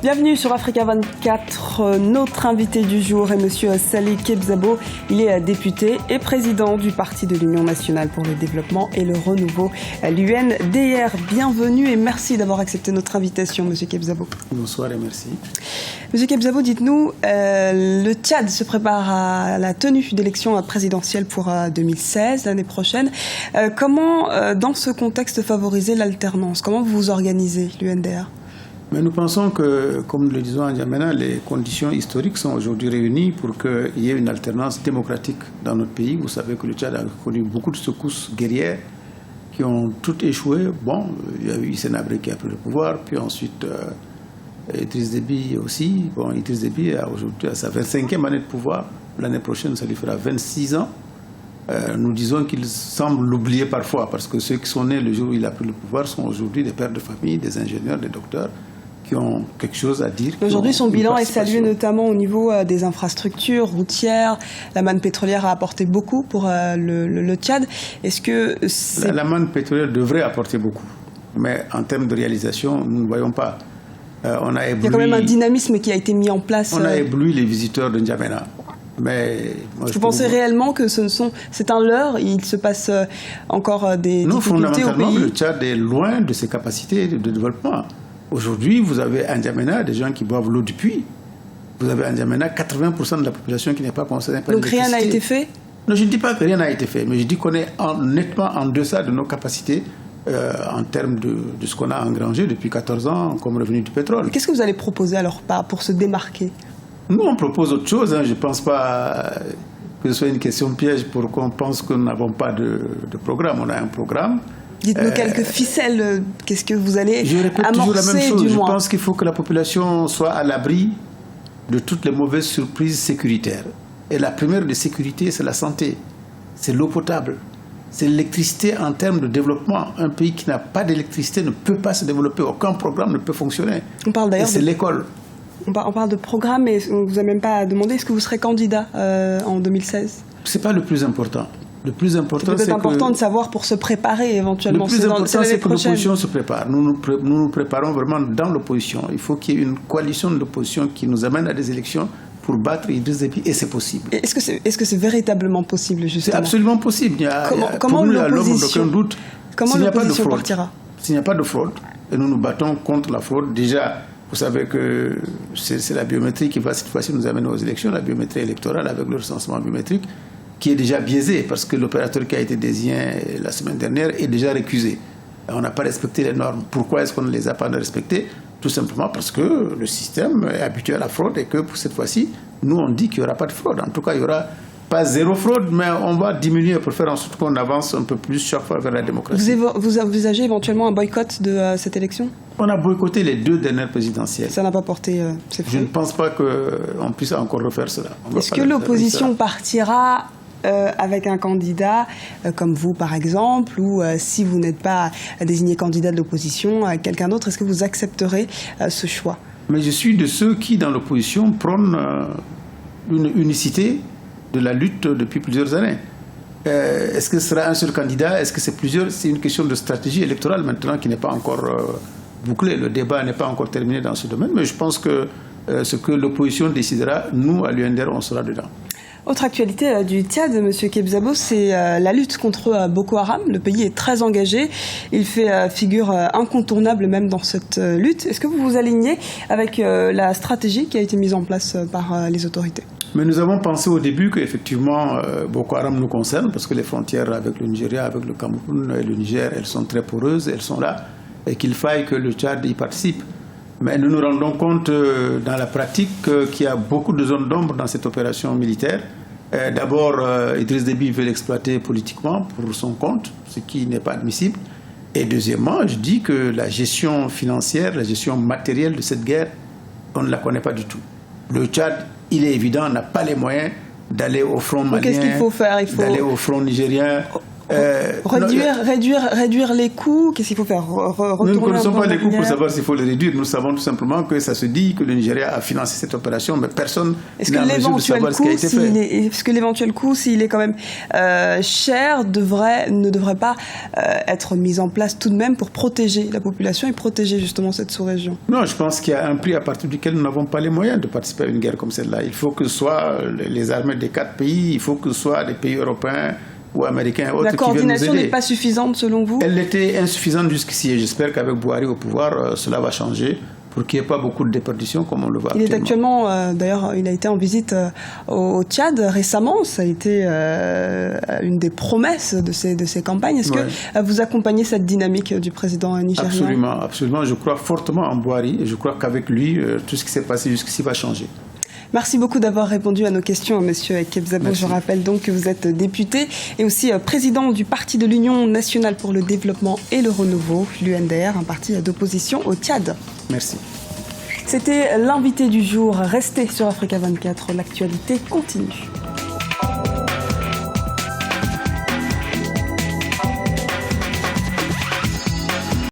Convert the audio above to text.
Bienvenue sur Africa 24. Notre invité du jour est Monsieur Salih Kebzabo. Il est député et président du Parti de l'Union nationale pour le développement et le renouveau, l'UNDR. Bienvenue et merci d'avoir accepté notre invitation, Monsieur Kebzabo. Bonsoir et merci. Monsieur Kebzabo, dites-nous, le Tchad se prépare à la tenue d'élections présidentielles pour 2016, l'année prochaine. Comment, dans ce contexte, favoriser l'alternance? Comment vous vous organisez, l'UNDR? Mais nous pensons que, comme nous le disons en N'Djamena, les conditions historiques sont aujourd'hui réunies pour qu'il y ait une alternance démocratique dans notre pays. Vous savez que le Tchad a connu beaucoup de secousses guerrières qui ont toutes échoué. Bon, il y a eu Sénabré qui a pris le pouvoir, puis ensuite Idriss Déby aussi. Bon, Idriss Déby a aujourd'hui sa 25e année de pouvoir. L'année prochaine, ça lui fera 26 ans. Nous disons qu'il semble l'oublier parfois, parce que ceux qui sont nés le jour où il a pris le pouvoir sont aujourd'hui des pères de famille, des ingénieurs, des docteurs, qui ont quelque chose à dire. Aujourd'hui, son bilan est salué notamment au niveau des infrastructures routières. La manne pétrolière a apporté beaucoup pour le Tchad. Est-ce que la manne pétrolière devrait apporter beaucoup, mais en termes de réalisation, nous ne voyons pas. Il y a quand même un dynamisme qui a été mis en place. On a ébloui les visiteurs de N'Djamena. Mais moi, vous pensez réellement que c'est un leurre? Il se passe encore des difficultés au pays? Non, fondamentalement, le Tchad est loin de ses capacités de développement. Aujourd'hui, vous avez à N'Djamena des gens qui boivent l'eau du puits. Vous avez à N'Djamena 80% de la population qui n'est pas concernée par l'électricité. Donc rien n'a été fait? Non, je ne dis pas que rien n'a été fait, mais je dis qu'on est nettement en deçà de nos capacités en termes de ce qu'on a engrangé depuis 14 ans comme revenu du pétrole. Qu'est-ce que vous allez proposer alors pour se démarquer? Nous, on propose autre chose. Je ne pense pas que ce soit une question piège pour qu'on pense que nous n'avons pas de programme. On a un programme. Dites-nous quelques ficelles. Qu'est-ce que vous allez amorcer? Je répète toujours la même chose. Je pense qu'il faut que la population soit à l'abri de toutes les mauvaises surprises sécuritaires. Et la première des sécurités, c'est la santé. C'est l'eau potable. C'est l'électricité en termes de développement. Un pays qui n'a pas d'électricité ne peut pas se développer. Aucun programme ne peut fonctionner. On parle d'ailleurs. C'est l'école. On parle de programme, mais on ne vous a même pas demandé est-ce que vous serez candidat en 2016? Ce n'est pas le plus important. Le plus important, c'est important de savoir pour se préparer éventuellement. Le plus important, c'est que l'opposition se prépare. Nous nous préparons vraiment dans l'opposition. Il faut qu'il y ait une coalition de l'opposition qui nous amène à des élections pour battre Idriss Déby, et c'est possible. Est-ce que c'est véritablement possible, justement? C'est absolument possible. Comment l'opposition partira? S'il n'y a pas de fraude, et nous nous battons contre la fraude, déjà, vous savez que c'est la biométrie qui va cette fois-ci nous amener aux élections, la biométrie électorale avec le recensement biométrique, qui est déjà biaisé parce que l'opérateur qui a été désigné la semaine dernière est déjà récusé. On n'a pas respecté les normes. Pourquoi est-ce qu'on ne les a pas respectées? Tout simplement parce que le système est habitué à la fraude et que pour cette fois-ci, nous on dit qu'il n'y aura pas de fraude. En tout cas, il n'y aura pas zéro fraude, mais on va diminuer pour faire en sorte qu'on avance un peu plus chaque fois vers la démocratie. Vous envisagez éventuellement un boycott de cette élection? On a boycotté les 2 dernières présidentielles. Ça n'a pas porté ses fruits. Je ne pense pas qu'on puisse encore refaire cela. Est-ce que l'opposition partira avec un candidat comme vous, par exemple, ou si vous n'êtes pas désigné candidat de l'opposition, quelqu'un d'autre, est-ce que vous accepterez ce choix? Mais je suis de ceux qui, dans l'opposition, prônent une unicité de la lutte depuis plusieurs années. Est-ce que ce sera un seul candidat? Est-ce que c'est plusieurs? C'est une question de stratégie électorale maintenant qui n'est pas encore bouclée. Le débat n'est pas encore terminé dans ce domaine, mais je pense que ce que l'opposition décidera, nous, à l'UNDR, on sera dedans. Autre actualité du Tchad, M. Kebzabo, c'est la lutte contre Boko Haram. Le pays est très engagé. Il fait figure incontournable même dans cette lutte. Est-ce que vous vous alignez avec la stratégie qui a été mise en place par les autorités? Mais nous avons pensé au début qu'effectivement Boko Haram nous concerne parce que les frontières avec le Nigeria, avec le Cameroun et le Niger, elles sont très poreuses, elles sont là, et qu'il faille que le Tchad y participe. Mais nous nous rendons compte dans la pratique qu'il y a beaucoup de zones d'ombre dans cette opération militaire. D'abord, Idriss Déby veut l'exploiter politiquement pour son compte, ce qui n'est pas admissible. Et deuxièmement, je dis que la gestion financière, la gestion matérielle de cette guerre, on ne la connaît pas du tout. Le Tchad, il est évident, n'a pas les moyens d'aller au front malien, qu'est-ce qu'il faut faire? D'aller au front nigérien. Réduire les coûts, qu'est-ce qu'il faut faire? Nous ne connaissons pas les coûts pour savoir s'il faut les réduire. Nous savons tout simplement que ça se dit que le Nigeria a financé cette opération, mais personne n'est en mesure de savoir ce qui a été fait. Est-ce que l'éventuel coût, s'il est quand même cher, ne devrait pas être mis en place tout de même pour protéger la population et protéger justement cette sous-région? Non, je pense qu'il y a un prix à partir duquel nous n'avons pas les moyens de participer à une guerre comme celle-là. Il faut que ce soit les armées des 4 pays, il faut que ce soit les pays européens ou américains ou autres qui viennent nous aider. La coordination n'est pas suffisante selon vous? Elle était insuffisante jusqu'ici et j'espère qu'avec Buhari au pouvoir, cela va changer pour qu'il n'y ait pas beaucoup de déperditions comme on le voit actuellement. Il est actuellement, d'ailleurs, il a été en visite au Tchad récemment. Ça a été une des promesses de ces campagnes. Est-ce que vous accompagnez cette dynamique du président nigérien? Absolument, absolument. Je crois fortement en Buhari et je crois qu'avec lui, tout ce qui s'est passé jusqu'ici va changer. Merci beaucoup d'avoir répondu à nos questions, Monsieur Kebzabo. Je rappelle donc que vous êtes député et aussi président du Parti de l'Union nationale pour le développement et le renouveau, l'UNDR, un parti d'opposition au Tchad. Merci. C'était l'invité du jour. Restez sur Africa 24, l'actualité continue.